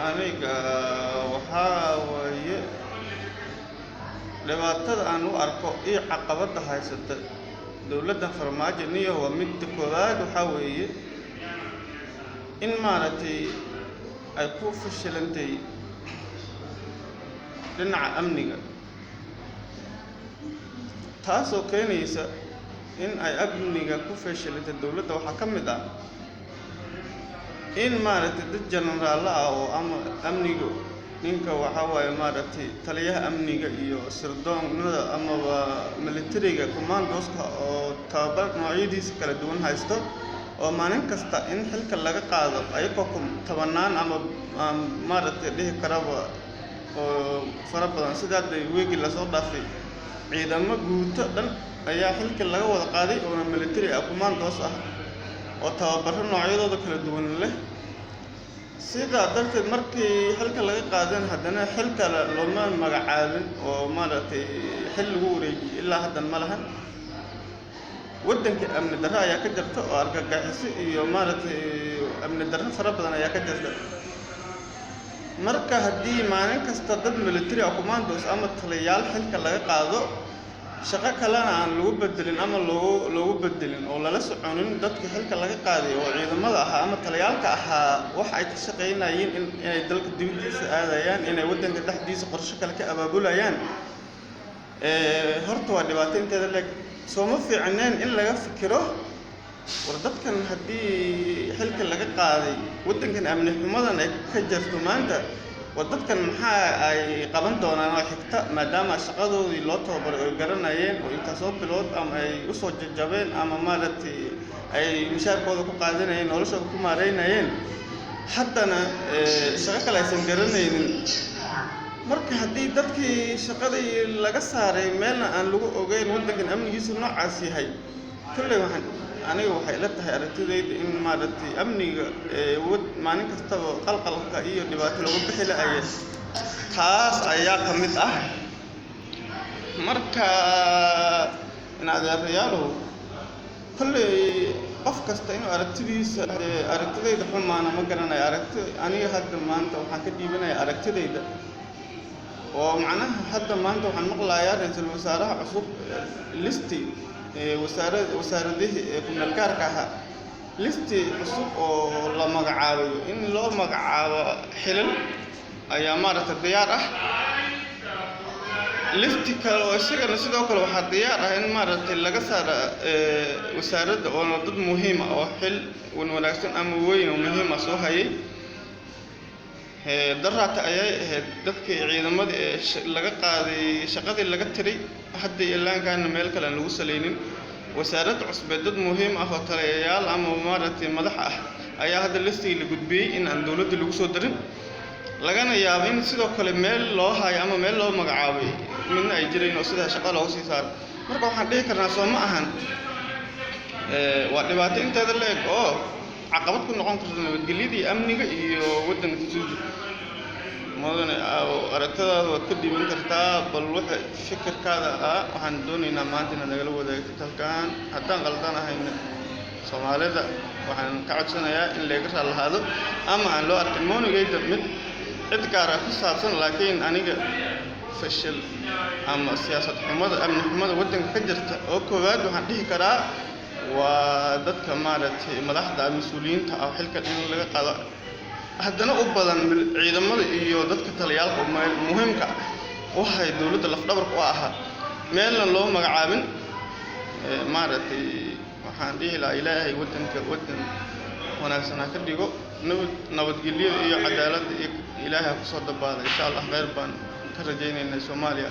aniga waxaa weeye dhibaatada aan u arko iyo caqabada haysata dawladda farmaajo niyo waa mid koowaad waxaa weeye in maaragtay ay ku fashilantay dhinaca amniga taasoo keenaysa in ay amniga ku fashilantay dawladda waxaa ka mid ah in maaragtay dad jenaraal ah oo ama amniga ninka waxaa waaye maaragtay taliyaha amniga iyo sirdoonnada amaba militariga commandoska oo tababar noocyadiisa kala duwan haysto oo maalin kasta in xilka laga qaado ayagoo tabanaan ama maaragtay dhihi karaba oo fara badan sidaa weegi la soo dhaafay ciidamo guuto dhan ayaa xilka laga wada qaaday oo military ah commandos ah oo tababaro noocyadooda kala duwan leh sidaa darteed markii xilka laga qaadan haddana xilka looma magacaabin oo maaragtay xil lagu wareejiyay ilaa haddan ma lahan waddanka amni darro ayaa ka jirta oo argagaxiso iyo maaragtay amni darro fara badan ayaa ka jirta marka haddii maalin kasta dad military ah commandos ama taliyayaal xilka laga qaado shaqo kalena aan lagu bedelin ama loogu bedelin oo lala soconin dadka xilka laga qaaday oo ciidamada ahaa ama taliyaalka ahaa wax ay ka shaqeynayeen inay dalka dibadiisa aadayaan inay waddanka dhexdiisa qorshe kale ka abaabulayaan horta waa dhibaato inteeda leeg sooma fiicneen in laga fikiro war dadkan haddii xilka laga qaaday waddankan amni xumadan ay ka jirto maanta waa dadkan maxaa ay qaban doonaan oo xigta maadaama shaqadoodii loo tababaray oo garanayeen oo intaasoo bilood ama ay u soo jajabeen ama maaragtay ay mushaarkooda ku qaadanayeen noloshooda ku maareynayeen haddana shaqo kale aysan garanaynin marka haddii dadkii shaqadii laga saaray meelna aan lagu ogeyn waddankan amnigiisu noocaas yahay kulley aniga waxay la tahay aragtidayda in maaragtay amniga maalin kastaba qalqalka iyo dhibaato lagu bixi lahaayeen taas ayaa ka mid ah marka in adeerayaalow kulley qof kasta inuu aragtidayda xumaana ma garanayo aniga hadda maanta waxaan ka dhiibanayaa aragtidayda oo macnaha hadda maanta waxaan maqlayaa ra'iisul wasaaraha cusub listi wasaaradihii ku-meelgaarka ahaa listi cusub oo la magacaabayo in loo magacaabo xilal ayaa maaragtay diyaar ah listi kale oo isagana sidoo kale waxaa diyaar ah in maaragtay laga saara wasaaradda oo dad muhiim ah oo xil wanaagsan ama weyn oo muhiim ah soo hayay daraata ayay ahayd dadkii ciidamadii laga qaaday shaqadii laga tiray hadda ilaankaana meel kale aan lagu salaynin wasaaradda cusbeed dad muhiim ah oo taliyayaal ama maaragtay madax ah ayaa hadda listigii la gudbiyey in aan dawladda lagu soo darin lagana yaabo in sidoo kale meel loo hayo ama meel loo magacaabay midna ay jireen oo sidaa shaqo loogu sii saaro marka waxaan dhihi karnaa soo ma ahan waa dhibaato inteeda leeg oo caqabad ku noqon karta nabadgelyada iyo amniga iyo waddanka suuji mudane aragtadaada waad ka dhiiban kartaa bal waxa fikirkaada ah waxaan doonaynaa maanta inaad nagala wadaagto halkaan haddaan qaldanahayna soomaalida waxaan ka codsanayaa in laga raalahaado ama aan loo arkin moonigayda mid cid gaar ah ku saabsan laakiin aniga fashil ama siyaasad xumada amni xumada waddanka ka jirta oo koowaad waxaan dhihi karaa waa dadka maaragtay madaxda mas-uuliyiinta ah xilka in laga qaado haddana u badan ciidamada iyo dadka taliyaalka muhiimka waxay dawladda lafdhabarka u ahaa meelna loo magacaabin maaragtay waxaan dhihi lahaa ilaahay waddanka waddan wanaagsan ha ka dhigo nabadgelyada iyo cadaaladda iyo ilaahay ha ku soo dabaada insha allah khayr baan ka rajaynaynaa Soomaaliya